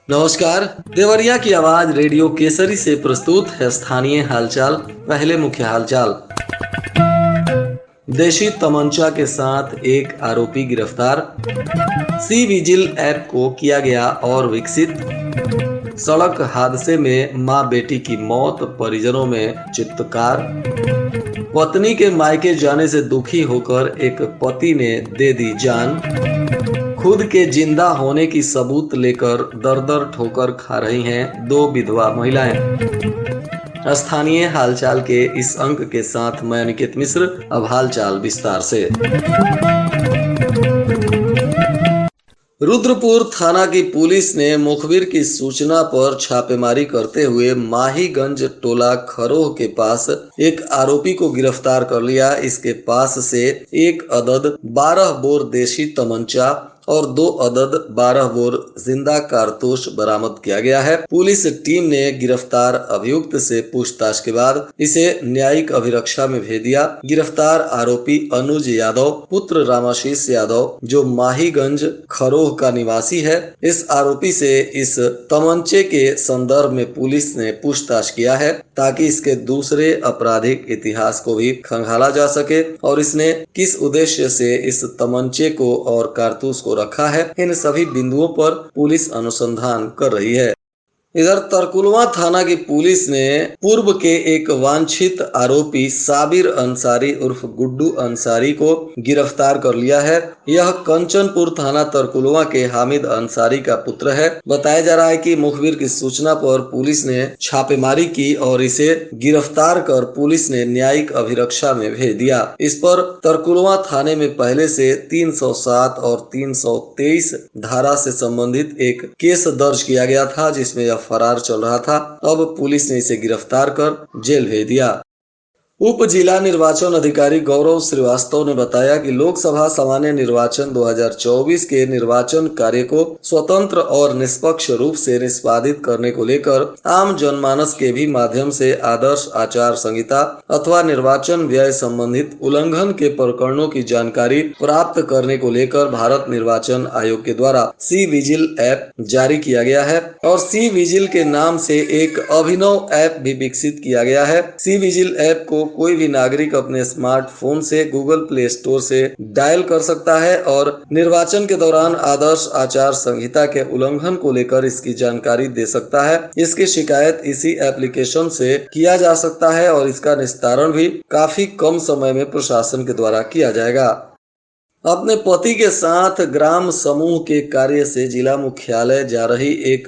नमस्कार। देवरिया की आवाज रेडियो केसरी से प्रस्तुत है स्थानीय हालचाल। पहले मुख्य हालचाल। देशी तमंचा के साथ एक आरोपी गिरफ्तार। सी विजिल ऐप को किया गया और विकसित। सड़क हादसे में मां बेटी की मौत, परिजनों में चित्कार। पत्नी के मायके जाने से दुखी होकर एक पति ने दे दी जान। खुद के जिंदा होने की सबूत लेकर दर दर ठोकर खा रही हैं दो विधवा महिलाएं। स्थानीय हालचाल के इस अंक के साथ मैं अनिकेत मिश्र। अब हालचाल विस्तार से। रुद्रपुर थाना की पुलिस ने मुखबिर की सूचना पर छापेमारी करते हुए माहीगंज टोला खरोह के पास एक आरोपी को गिरफ्तार कर लिया। इसके पास से एक अदद 12 बोर देशी तमंचा और 2 अदद 12 बोर जिंदा कारतूस बरामद किया गया है। पुलिस टीम ने गिरफ्तार अभियुक्त से पूछताछ के बाद इसे न्यायिक अभिरक्षा में भेज दिया। गिरफ्तार आरोपी अनुज यादव पुत्र रामाशीष यादव, जो माहीगंज खरोह का निवासी है। इस आरोपी से इस तमंचे के संदर्भ में पुलिस ने पूछताछ किया है ताकि इसके दूसरे आपराधिक इतिहास को भी खंगाला जा सके और इसने किस उद्देश्य से इस तमंचे को और कारतूस को रखा है। इन सभी बिंदुओं पर पुलिस अनुसंधान कर रही है। इधर तरकुलवा थाना की पुलिस ने पूर्व के एक वांछित आरोपी साबिर अंसारी उर्फ गुड्डू अंसारी को गिरफ्तार कर लिया है। यह कंचनपुर थाना तरकुलवा के हामिद अंसारी का पुत्र है। बताया जा रहा है कि मुखबिर की सूचना पर पुलिस ने छापेमारी की और इसे गिरफ्तार कर पुलिस ने न्यायिक अभिरक्षा में भेज दिया। इस पर तरकुलवा थाने में पहले से 307 और 323 धारा से संबंधित एक केस दर्ज किया गया था, जिसमें यह फरार चल रहा था। अब पुलिस ने इसे गिरफ्तार कर जेल भेज दिया। उप जिला निर्वाचन अधिकारी गौरव श्रीवास्तव ने बताया कि लोकसभा सामान्य निर्वाचन 2024 के निर्वाचन कार्य को स्वतंत्र और निष्पक्ष रूप से निष्पादित करने को लेकर आम जनमानस के भी माध्यम से आदर्श आचार संहिता अथवा निर्वाचन व्यय संबंधित उल्लंघन के प्रकरणों की जानकारी प्राप्त करने को लेकर भारत निर्वाचन आयोग के द्वारा सी विजिल ऐप जारी किया गया है और सी विजिल के नाम से एक अभिनव ऐप भी विकसित किया गया है। सी विजिल ऐप को कोई भी नागरिक अपने स्मार्टफोन से गूगल प्ले स्टोर से डायल कर सकता है और निर्वाचन के दौरान आदर्श आचार संहिता के उल्लंघन को लेकर इसकी जानकारी दे सकता है। इसकी शिकायत इसी एप्लीकेशन से किया जा सकता है और इसका निस्तारण भी काफी कम समय में प्रशासन के द्वारा किया जाएगा। अपने पति के साथ ग्राम समूह के कार्य से जिला मुख्यालय जा रही एक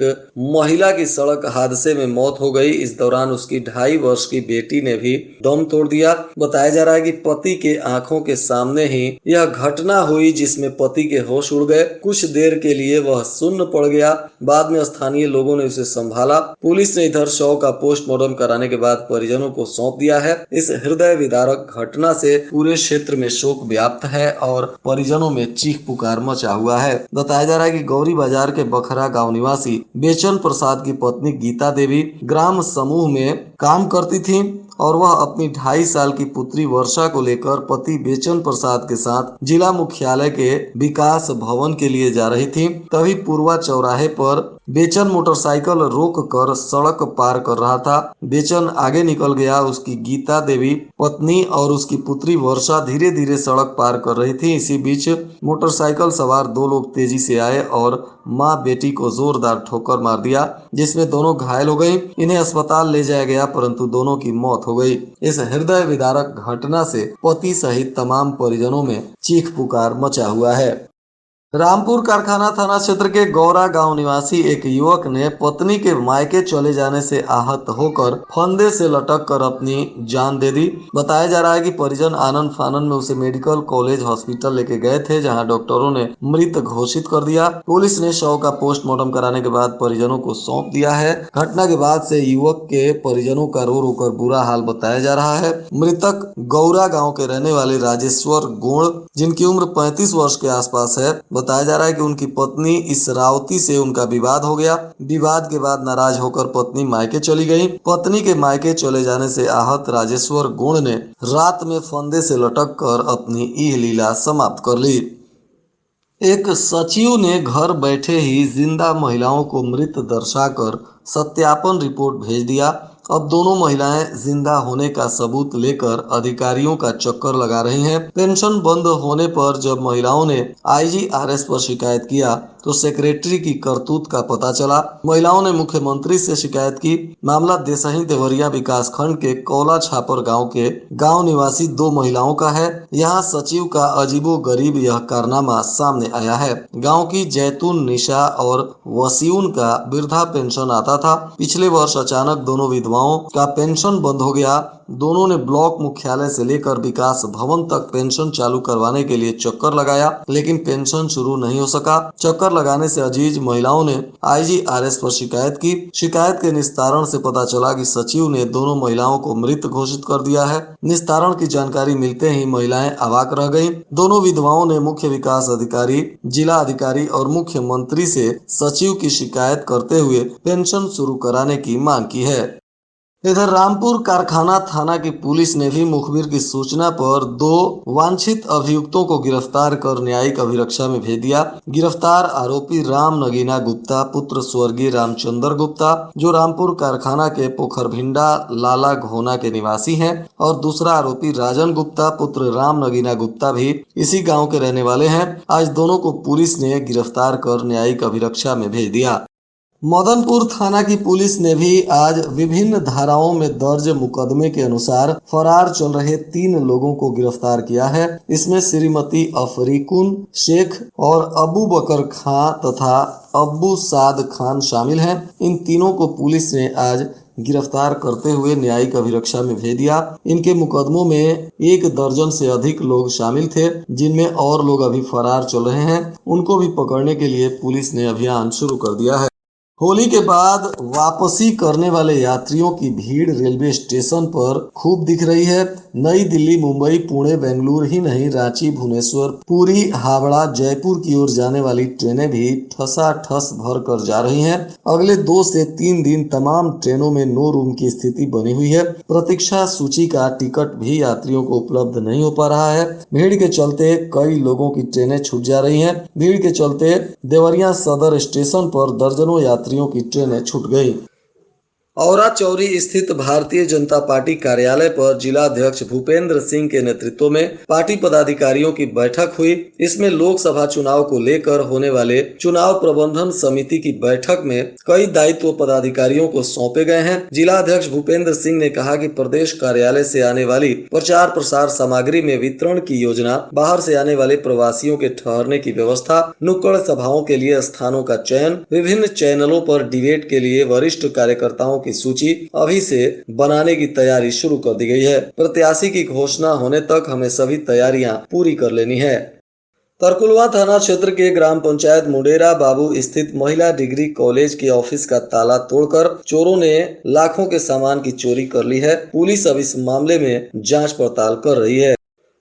महिला की सड़क हादसे में मौत हो गई। इस दौरान उसकी 2.5 वर्ष की बेटी ने भी दम तोड़ दिया। बताया जा रहा है कि पति के आंखों के सामने ही यह घटना हुई, जिसमें पति के होश उड़ गए। कुछ देर के लिए वह सुन्न पड़ गया। बाद में स्थानीय लोगों ने उसे संभाला। पुलिस ने इधर शव का पोस्टमार्टम कराने के बाद परिजनों को सौंप दिया है। इस हृदय विदारक घटना से पूरे क्षेत्र में शोक व्याप्त है और परिजनों में चीख पुकार मचा हुआ है। बताया जा रहा है कि गौरी बाजार के बखरा गांव निवासी बेचन प्रसाद की पत्नी गीता देवी ग्राम समूह में काम करती थी और वह अपनी 2.5 साल की पुत्री वर्षा को लेकर पति बेचन प्रसाद के साथ जिला मुख्यालय के विकास भवन के लिए जा रही थी। तभी पूर्वा चौराहे पर बेचन मोटरसाइकिल रोक कर सड़क पार कर रहा था। बेचन आगे निकल गया। उसकी गीता देवी पत्नी और उसकी पुत्री वर्षा धीरे धीरे सड़क पार कर रही थी। इसी बीच मोटरसाइकिल सवार 2 लोग तेजी से आए और मां बेटी को जोरदार ठोकर मार दिया, जिसमें दोनों घायल हो गई। इन्हें अस्पताल ले जाया गया परंतु दोनों की मौत हो गई। इस हृदय विदारक घटना से पति सहित तमाम परिजनों में चीख पुकार मचा हुआ है। रामपुर कारखाना थाना क्षेत्र के गौरा गांव निवासी एक युवक ने पत्नी के मायके चले जाने से आहत होकर फंदे से लटक कर अपनी जान दे दी। बताया जा रहा है कि परिजन आनंद फानन में उसे मेडिकल कॉलेज हॉस्पिटल लेके गए थे, जहां डॉक्टरों ने मृत घोषित कर दिया। पुलिस ने शव का पोस्टमार्टम कराने के बाद परिजनों को सौंप दिया है। घटना के बाद से युवक के परिजनों का रो रो कर बुरा हाल बताया जा रहा है। मृतक गौरा गाँव के रहने वाले राजेश्वर गोड़, जिनकी उम्र 35 वर्ष के आसपास है, बताया जा रहा है कि उनकी पत्नी इसरावती से उनका विवाद हो गया। विवाद के बाद नाराज होकर पत्नी मायके चली गई। पत्नी के मायके चले जाने से आहत राजेश्वर गुण ने रात में फंदे से लटक कर अपनी यह लीला समाप्त कर ली। एक सचिव ने घर बैठे ही जिंदा महिलाओं को मृत दर्शाकर सत्यापन रिपोर्ट भेज दिया। अब दोनों महिलाएं जिंदा होने का सबूत लेकर अधिकारियों का चक्कर लगा रही हैं। पेंशन बंद होने पर जब महिलाओं ने आईजीआरएस पर शिकायत किया तो सेक्रेटरी की करतूत का पता चला। महिलाओं ने मुख्यमंत्री से शिकायत की। मामला देसही देवरिया विकास खंड के कौला छापर गांव के गांव निवासी दो महिलाओं का है। यहाँ सचिव का अजीबो गरीब यह कारनामा सामने आया है। गांव की जैतून निशा और वसीउन का वृद्धा पेंशन आता था। पिछले वर्ष अचानक दोनों विधवाओं का पेंशन बंद हो गया। दोनों ने ब्लॉक मुख्यालय से लेकर विकास भवन तक पेंशन चालू करवाने के लिए चक्कर लगाया, लेकिन पेंशन शुरू नहीं हो सका। चक्कर लगाने से अजीज महिलाओं ने आईजीआरएस पर शिकायत की। शिकायत के निस्तारण से पता चला कि सचिव ने दोनों महिलाओं को मृत घोषित कर दिया है। निस्तारण की जानकारी मिलते ही महिलाएं अवाक रह गईं। दोनों विधवाओं ने मुख्य विकास अधिकारी, जिला अधिकारी और मुख्यमंत्री से सचिव की शिकायत करते हुए पेंशन शुरू कराने की मांग की है। इधर रामपुर कारखाना थाना की पुलिस ने भी मुखबिर की सूचना पर दो वांछित अभियुक्तों को गिरफ्तार कर न्यायिक अभिरक्षा में भेज दिया। गिरफ्तार आरोपी राम नगीना गुप्ता पुत्र स्वर्गीय रामचंद्र गुप्ता, जो रामपुर कारखाना के पोखरभिंडा लाला घोना के निवासी हैं, और दूसरा आरोपी राजन गुप्ता पुत्र राम नगीना गुप्ता भी इसी गाँव के रहने वाले हैं। आज दोनों को पुलिस ने गिरफ्तार कर न्यायिक अभिरक्षा में भेज दिया। मदनपुर थाना की पुलिस ने भी आज विभिन्न धाराओं में दर्ज मुकदमे के अनुसार फरार चल रहे 3 लोगों को गिरफ्तार किया है। इसमें श्रीमती अफरीकुन शेख और अबू बकर खां तथा अब्बू साद खान शामिल हैं। इन तीनों को पुलिस ने आज गिरफ्तार करते हुए न्यायिक अभिरक्षा में भेज दिया। इनके मुकदमों में 1 दर्जन से अधिक लोग शामिल थे, जिनमें और लोग अभी फरार चल रहे हैं। उनको भी पकड़ने के लिए पुलिस ने अभियान शुरू कर दिया है। होली के बाद वापसी करने वाले यात्रियों की भीड़ रेलवे स्टेशन पर खूब दिख रही है। नई दिल्ली, मुंबई, पुणे, बेंगलुरु ही नहीं, रांची, भुवनेश्वर, पुरी, हावड़ा, जयपुर की ओर जाने वाली ट्रेनें भी ठसाठस भर कर जा रही हैं। अगले 2 से 3 दिन तमाम ट्रेनों में नो रूम की स्थिति बनी हुई है। प्रतीक्षा सूची का टिकट भी यात्रियों को उपलब्ध नहीं हो पा रहा है। भीड़ के चलते कई लोगों की ट्रेनें छूट जा रही हैं। भीड़ के चलते देवरिया सदर स्टेशन पर दर्जनों यात्रियों की ट्रेनें छूट गई। औरा चौरी स्थित भारतीय जनता पार्टी कार्यालय पर जिला अध्यक्ष भूपेंद्र सिंह के नेतृत्व में पार्टी पदाधिकारियों की बैठक हुई। इसमें लोकसभा चुनाव को लेकर होने वाले चुनाव प्रबंधन समिति की बैठक में कई दायित्व पदाधिकारियों को सौंपे गए हैं। जिला अध्यक्ष भूपेंद्र सिंह ने कहा कि प्रदेश कार्यालय से आने वाली प्रचार प्रसार सामग्री में वितरण की योजना, बाहर से आने वाले प्रवासियों के ठहरने की व्यवस्था, नुक्कड़ सभाओं के लिए स्थानों का चयन, विभिन्न चैनलों पर डिबेट के लिए वरिष्ठ कार्यकर्ताओं की सूची अभी से बनाने की तैयारी शुरू कर दी गई है। प्रत्याशी की घोषणा होने तक हमें सभी तैयारियां पूरी कर लेनी है। तरकुलवा थाना क्षेत्र के ग्राम पंचायत मुडेरा बाबू स्थित महिला डिग्री कॉलेज के ऑफिस का ताला तोड़कर चोरों ने लाखों के सामान की चोरी कर ली है। पुलिस अब इस मामले में जांच पड़ताल कर रही है।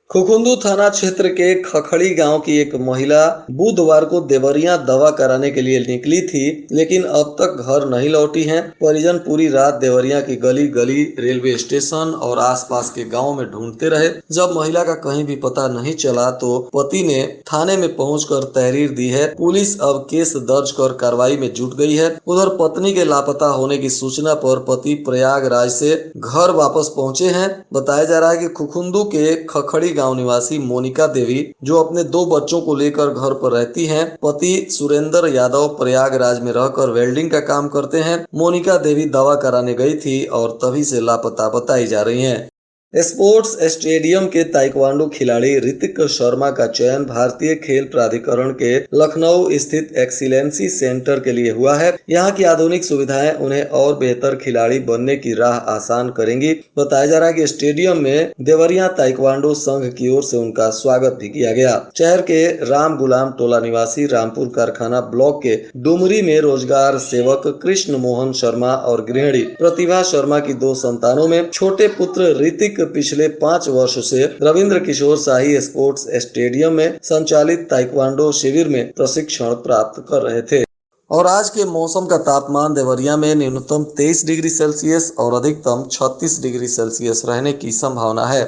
खुखुंदू थाना क्षेत्र के खखड़ी गांव की एक महिला बुधवार को देवरिया दवा कराने के लिए निकली थी, लेकिन अब तक घर नहीं लौटी हैं। परिजन पूरी रात देवरिया की गली गली, रेलवे स्टेशन और आसपास के गांव में ढूंढते रहे। जब महिला का कहीं भी पता नहीं चला तो पति ने थाने में पहुंचकर तहरीर दी है। पुलिस अब केस दर्ज कर कार्रवाई में जुट गई है। उधर पत्नी के लापता होने की सूचना पर पति प्रयागराज से घर वापस पहुंचे हैं। बताया जा रहा है कि खुखुंदू के खखड़ी गांव निवासी मोनिका देवी, जो अपने 2 बच्चों को लेकर घर पर रहती हैं, पति सुरेंद्र यादव प्रयागराज में रहकर वेल्डिंग का काम करते हैं। मोनिका देवी दवा कराने गई थी और तभी से लापता बताई जा रही हैं। स्पोर्ट्स स्टेडियम के ताइक्वांडो खिलाड़ी ऋतिक शर्मा का चयन भारतीय खेल प्राधिकरण के लखनऊ स्थित एक्सीलेंसी सेंटर के लिए हुआ है। यहाँ की आधुनिक सुविधाएं उन्हें और बेहतर खिलाड़ी बनने की राह आसान करेंगी। बताया जा रहा है कि स्टेडियम में देवरिया ताइक्वांडो संघ की ओर से उनका स्वागत भी किया गया। शहर के राम गुलाम टोला निवासी रामपुर कारखाना ब्लॉक के डुमरी में रोजगार सेवक कृष्ण मोहन शर्मा और गृहिणी प्रतिभा शर्मा की 2 संतानों में छोटे पुत्र ऋतिक कार्तिक पिछले 5 वर्षों से रविंद्र किशोर शाही स्पोर्ट्स स्टेडियम में संचालित ताइक्वांडो शिविर में प्रशिक्षण प्राप्त कर रहे थे। और आज के मौसम का तापमान देवरिया में न्यूनतम 23 डिग्री सेल्सियस और अधिकतम 36 डिग्री सेल्सियस रहने की संभावना है।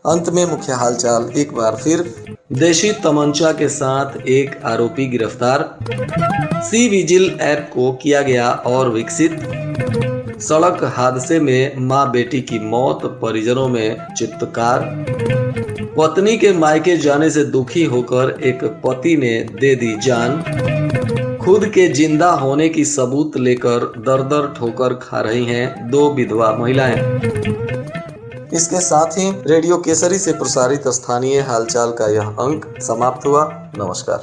अंत में मुख्य हालचाल एक बार फिर। देशी तमंचा के साथ एक आरोपी गिरफ्तार। सी विजिल ऐप को किया गया और विकसित। सड़क हादसे में मां बेटी की मौत, परिजनों में चित्कार। पत्नी के मायके जाने से दुखी होकर एक पति ने दे दी जान। खुद के जिंदा होने की सबूत लेकर दर-दर ठोकर खा रही हैं 2 विधवा महिलाएं। इसके साथ ही रेडियो केसरी से प्रसारित स्थानीय हालचाल का यह अंक समाप्त हुआ। नमस्कार।